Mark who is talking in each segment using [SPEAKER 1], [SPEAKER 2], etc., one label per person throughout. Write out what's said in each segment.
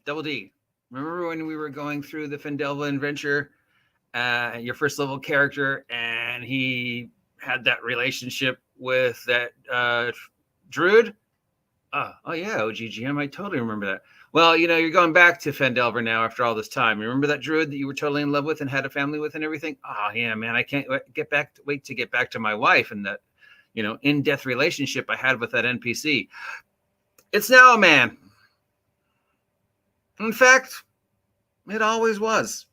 [SPEAKER 1] Double D. Remember when we were going through the Phandelver adventure, your first level character, and he had that relationship with that druid? Oh yeah, OGGM. I totally remember that. Well, you're going back to Phandelver now after all this time. You remember that druid that you were totally in love with and had a family with and everything? Oh yeah, man. I can't wait to get back to my wife and that, in-depth relationship I had with that NPC. It's now a man. In fact, it always was.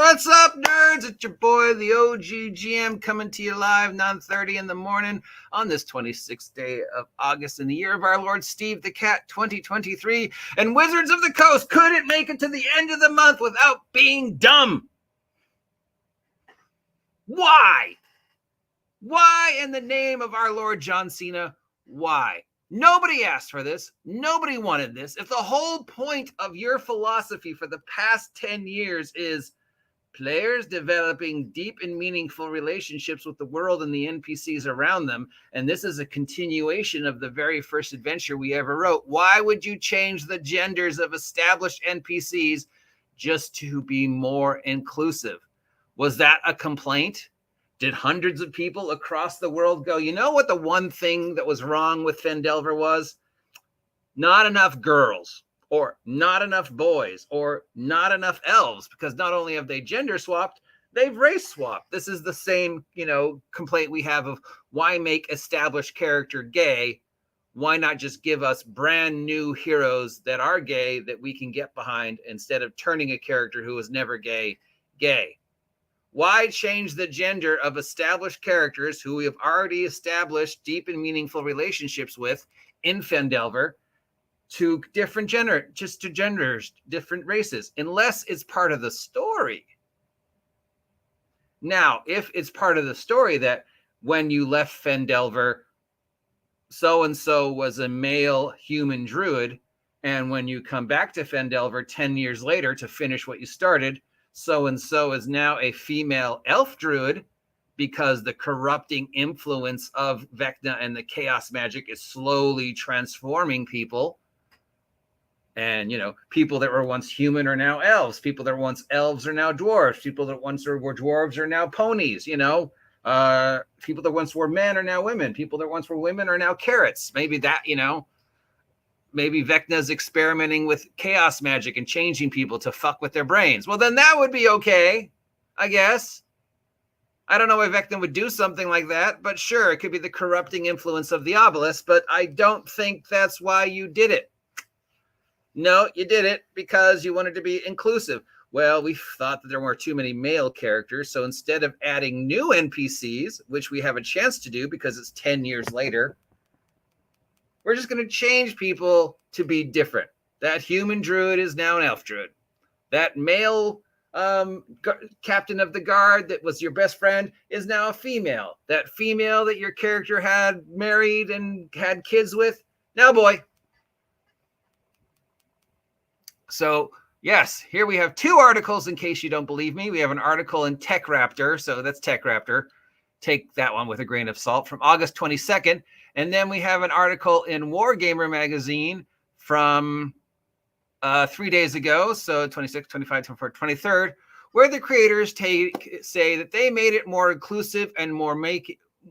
[SPEAKER 1] What's up, nerds? It's your boy, the OGGM, coming to you live 9:30 in the morning on this 26th day of August in the year of our Lord Steve the Cat 2023. And Wizards of the Coast couldn't make it to the end of the month without being dumb. Why? Why in the name of our Lord John Cena? Why? Nobody asked for this. Nobody wanted this. If the whole point of your philosophy for the past 10 years is players developing deep and meaningful relationships with the world and the NPCs around them, and this is a continuation of the very first adventure we ever wrote, why would you change the genders of established NPCs just to be more inclusive? Was that a complaint? Did hundreds of people across the world go, you know what the one thing that was wrong with Phandelver was? Not enough girls, or not enough boys, or not enough elves, because not only have they gender swapped, they've race swapped. This is the same, complaint we have of why make established character gay? Why not just give us brand new heroes that are gay that we can get behind instead of turning a character who was never gay? Why change the gender of established characters who we have already established deep and meaningful relationships with in Phandelver to different genders, different races, unless it's part of the story? Now, if it's part of the story that when you left Phandelver, so-and-so was a male human druid, and when you come back to Phandelver 10 years later to finish what you started, so-and-so is now a female elf druid because the corrupting influence of Vecna and the chaos magic is slowly transforming people. And, people that were once human are now elves. People that were once elves are now dwarves. People that once were dwarves are now ponies, people that once were men are now women. People that once were women are now carrots. Maybe that, maybe Vecna's experimenting with chaos magic and changing people to fuck with their brains. Well, then that would be okay, I guess. I don't know why Vecna would do something like that, but sure, it could be the corrupting influence of the obelisk, but I don't think that's why you did it. No, you did it because you wanted to be inclusive. Well, we thought that there were too many male characters, so instead of adding new NPCs, which we have a chance to do because it's 10 years later, we're just going to change people to be different. That human druid is now an elf druid. That male captain of the guard that was your best friend is now a female. That female that your character had married and had kids with, now boy. So, yes, here we have two articles in case you don't believe me. We have an article in Tech Raptor. So that's Tech Raptor. Take that one with a grain of salt from August 22nd. And then we have an article in Wargamer magazine from 3 days ago, so 26, 25, 24, 23rd, where the creators say that they made it more inclusive and more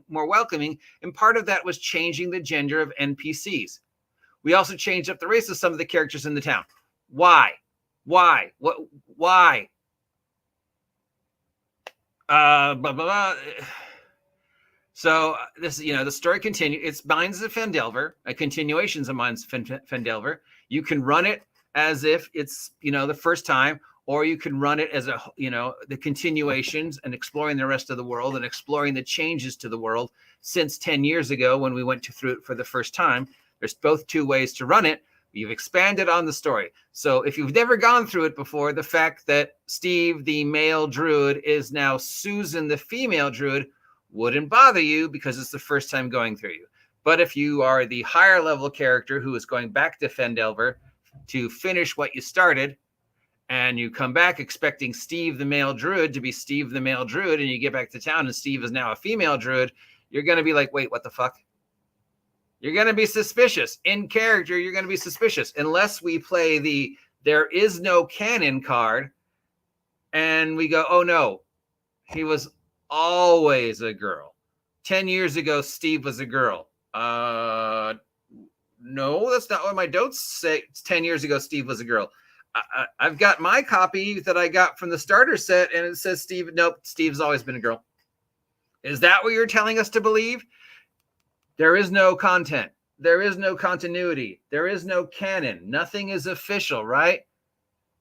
[SPEAKER 1] welcoming, and part of that was changing the gender of NPCs. We also changed up the race of some of the characters in the town. Why? Why? Blah, blah, blah. So this, the story continues. It's Minds of Phandelver, a continuations of Minds of Phandelver. You can run it as if it's, the first time, or you can run it as the continuations and exploring the rest of the world and exploring the changes to the world since 10 years ago when we went through it for the first time. There's both two ways to run it. You've expanded on the story. So if you've never gone through it before, the fact that Steve, the male druid, is now Susan, the female druid, wouldn't bother you because it's the first time going through you. But if you are the higher level character who is going back to Phandelver to finish what you started, and you come back expecting Steve, the male druid, to be Steve, the male druid, and you get back to town and Steve is now a female druid, you're going to be like, wait, what the fuck? You're going to be suspicious. In character, you're going to be suspicious. Unless we play the there is no canon card and we go, oh no, he was always a girl. 10 years ago, Steve was a girl. No, that's not what my notes say. 10 years ago, Steve was a girl. I've got my copy that I got from the starter set, and it says Steve. Nope, Steve's always been a girl. Is that what you're telling us to believe? There is no content. There is no continuity. There is no canon. Nothing is official, right?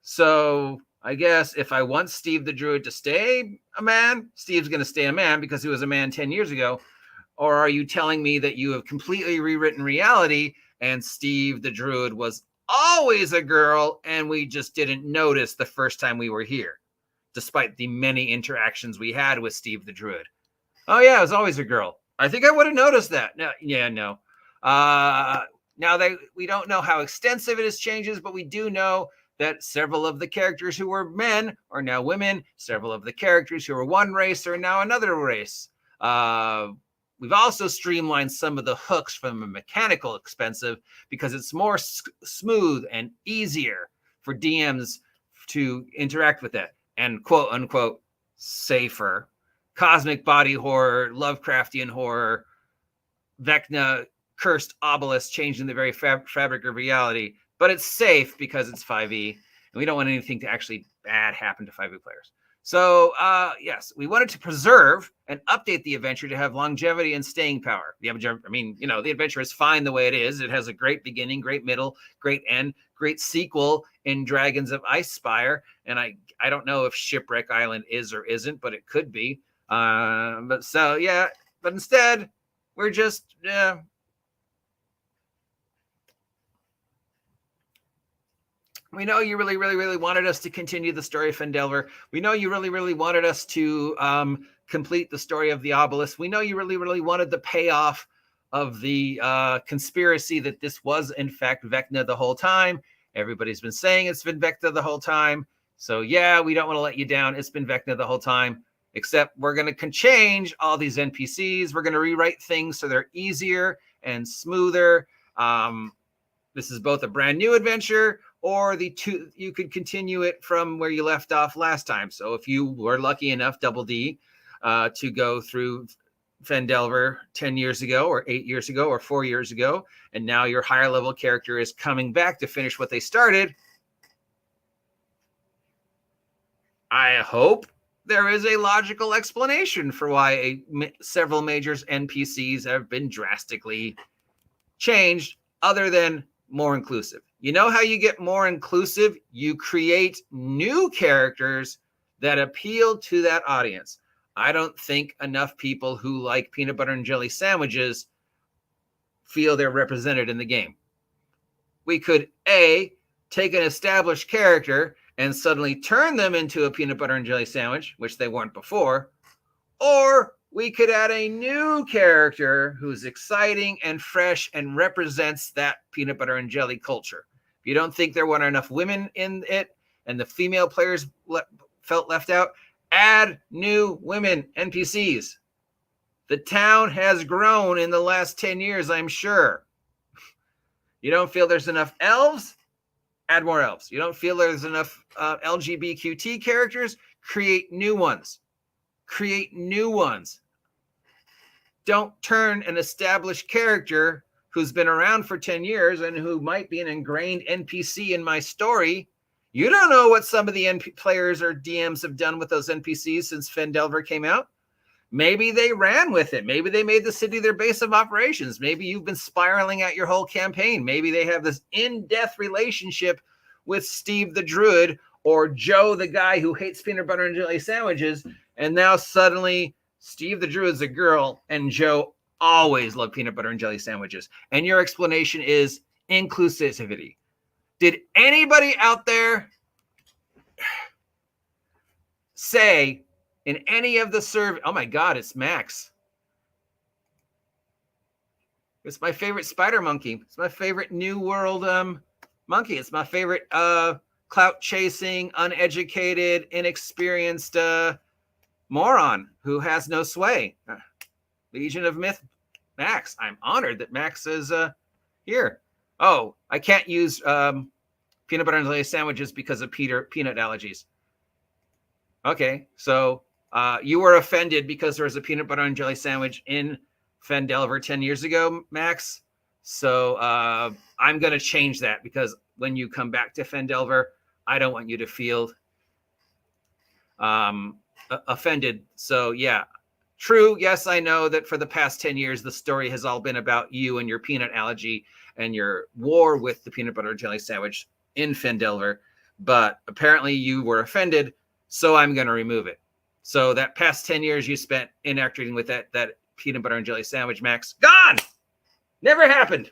[SPEAKER 1] So I guess if I want Steve the Druid to stay a man, Steve's going to stay a man because he was a man 10 years ago. Or are you telling me that you have completely rewritten reality and Steve the Druid was always a girl and we just didn't notice the first time we were here, despite the many interactions we had with Steve the Druid? Oh, yeah, it was always a girl. I think I would have noticed that. No, yeah, no. Now we don't know how extensive it is changes, but we do know that several of the characters who were men are now women. Several of the characters who were one race are now another race. We've also streamlined some of the hooks from a mechanical expensive because it's more smooth and easier for DMs to interact with it, and quote unquote safer. Cosmic body horror, Lovecraftian horror, Vecna, cursed obelisk changing the very fabric of reality. But it's safe because it's 5e, and we don't want anything to actually bad happen to 5e players. So, yes, we wanted to preserve and update the adventure to have longevity and staying power. The adventure is fine the way it is. It has a great beginning, great middle, great end, great sequel in Dragons of Icespire. And I don't know if Shipwreck Island is or isn't, but it could be. But instead, we're just, we know you really, really, really wanted us to continue the story of Phandelver. We know you really, really wanted us to complete the story of the obelisk. We know you really, really wanted the payoff of the conspiracy that this was, in fact, Vecna the whole time. Everybody's been saying it's been Vecna the whole time. So, yeah, we don't want to let you down. It's been Vecna the whole time. Except we're going to change all these NPCs. We're going to rewrite things so they're easier and smoother. This is both a brand new adventure, or you could continue it from where you left off last time. So if you were lucky enough, Double D, to go through Phandelver 10 years ago or 8 years ago or 4 years ago, and now your higher level character is coming back to finish what they started, I hope there is a logical explanation for why several majors NPCs have been drastically changed, other than more inclusive. You know how you get more inclusive? You create new characters that appeal to that audience. I don't think enough people who like peanut butter and jelly sandwiches feel they're represented in the game. We could take an established character and suddenly turn them into a peanut butter and jelly sandwich, which they weren't before. Or we could add a new character who's exciting and fresh and represents that peanut butter and jelly culture. If you don't think there weren't enough women in it and the female players felt left out, add new women NPCs. The town has grown in the last 10 years, I'm sure. You don't feel there's enough elves? Add more elves. You don't feel there's enough LGBTQT characters? Create new ones. Create new ones. Don't turn an established character who's been around for 10 years and who might be an ingrained NPC in my story. You don't know what some of the players or DMs have done with those NPCs since Phandelver came out. Maybe they ran with it. Maybe they made the city their base of operations. Maybe you've been spiraling out your whole campaign. Maybe they have this in-depth relationship with Steve the Druid or Joe, the guy who hates peanut butter and jelly sandwiches. And now suddenly Steve the Druid's a girl and Joe always loved peanut butter and jelly sandwiches. And your explanation is inclusivity. Did anybody out there say in any of the survey? Oh my God, it's Max. It's my favorite spider monkey. It's my favorite New World monkey. It's my favorite clout chasing, uneducated, inexperienced moron who has no sway. Legion of Myth Max. I'm honored that Max is here. Oh, I can't use peanut butter and jelly sandwiches because of peanut allergies. Okay, so you were offended because there was a peanut butter and jelly sandwich in Phandelver 10 years ago, Max. So I'm going to change that, because when you come back to Phandelver, I don't want you to feel offended. So yeah, true. Yes, I know that for the past 10 years, the story has all been about you and your peanut allergy and your war with the peanut butter and jelly sandwich in Phandelver. But apparently you were offended, so I'm going to remove it. So that past 10 years you spent interacting with that peanut butter and jelly sandwich, Max, gone! Never happened.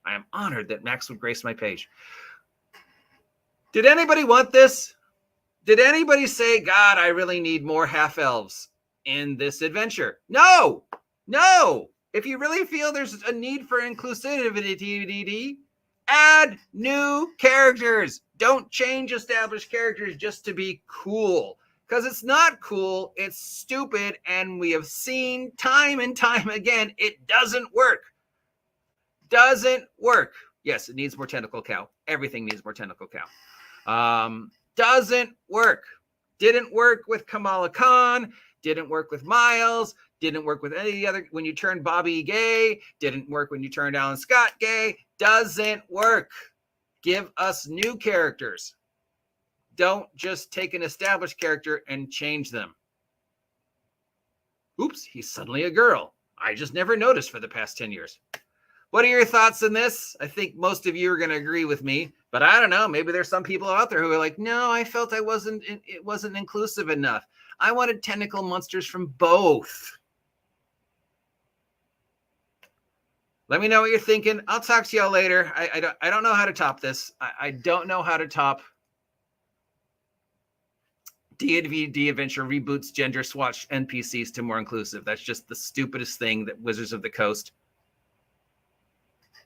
[SPEAKER 1] I am honored that Max would grace my page. Did anybody want this? Did anybody say, God, I really need more half-elves in this adventure? No! No! If you really feel there's a need for inclusivity, add new characters. Don't change established characters just to be cool. Because it's not cool, it's stupid, and we have seen time and time again, it doesn't work. Doesn't work. Yes, it needs more tentacle cow. Everything needs more tentacle cow. Doesn't work. Didn't work with Kamala Khan. Didn't work with Miles. Didn't work with any other. When you turned Bobby gay. Didn't work when you turned Alan Scott gay. Doesn't work. Give us new characters. Don't just take an established character and change them. Oops, he's suddenly a girl. I just never noticed for the past 10 years. What are your thoughts on this? I think most of you are going to agree with me, but I don't know. Maybe there's some people out there who are like, no, I felt it wasn't inclusive enough. I wanted tentacle monsters from both. Let me know what you're thinking. I'll talk to y'all later. I don't know how to top this. I don't know how to top D&D Adventure reboots gender swatch NPCs to more inclusive. That's just the stupidest thing that Wizards of the Coast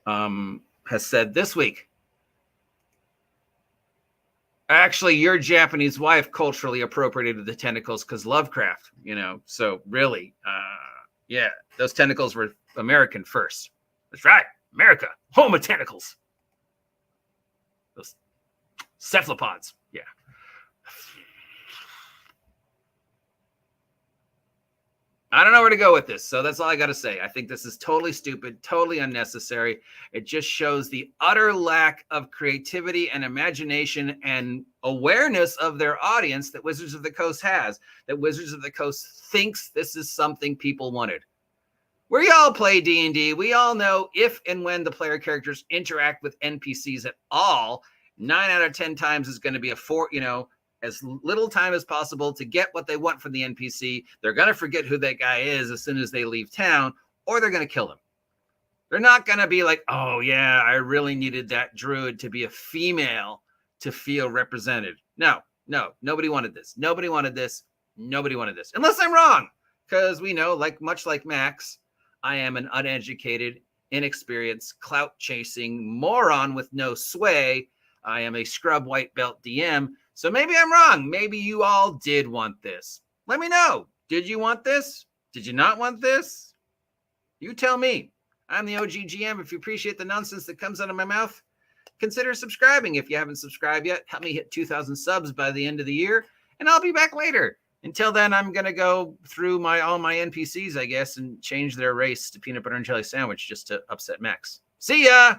[SPEAKER 1] has said this week. Actually, your Japanese wife culturally appropriated the tentacles because Lovecraft, so really, yeah, those tentacles were American first. That's right, America, home of tentacles. Those cephalopods, yeah. I don't know where to go with this, so that's all I got to say. I think this is totally stupid, totally unnecessary. It just shows the utter lack of creativity and imagination and awareness of their audience that Wizards of the Coast has, that Wizards of the Coast thinks this is something people wanted. We all play D&D. We all know if and when the player characters interact with NPCs at all, 9 out of 10 times is going to be as little time as possible to get what they want from the NPC. They're going to forget who that guy is as soon as they leave town, or they're going to kill him. They're not going to be like, oh, yeah, I really needed that druid to be a female to feel represented. No, nobody wanted this. Nobody wanted this. Unless I'm wrong, because we know, much like Max, I am an uneducated, inexperienced, clout-chasing moron with no sway. I am a scrub white belt DM. So maybe I'm wrong. Maybe you all did want this. Let me know. Did you want this? Did you not want this? You tell me. I'm the OGGM. If you appreciate the nonsense that comes out of my mouth, consider subscribing. If you haven't subscribed yet, help me hit 2,000 subs by the end of the year, and I'll be back later. Until then, I'm going to go through all my NPCs, I guess, and change their race to peanut butter and jelly sandwich just to upset Max. See ya!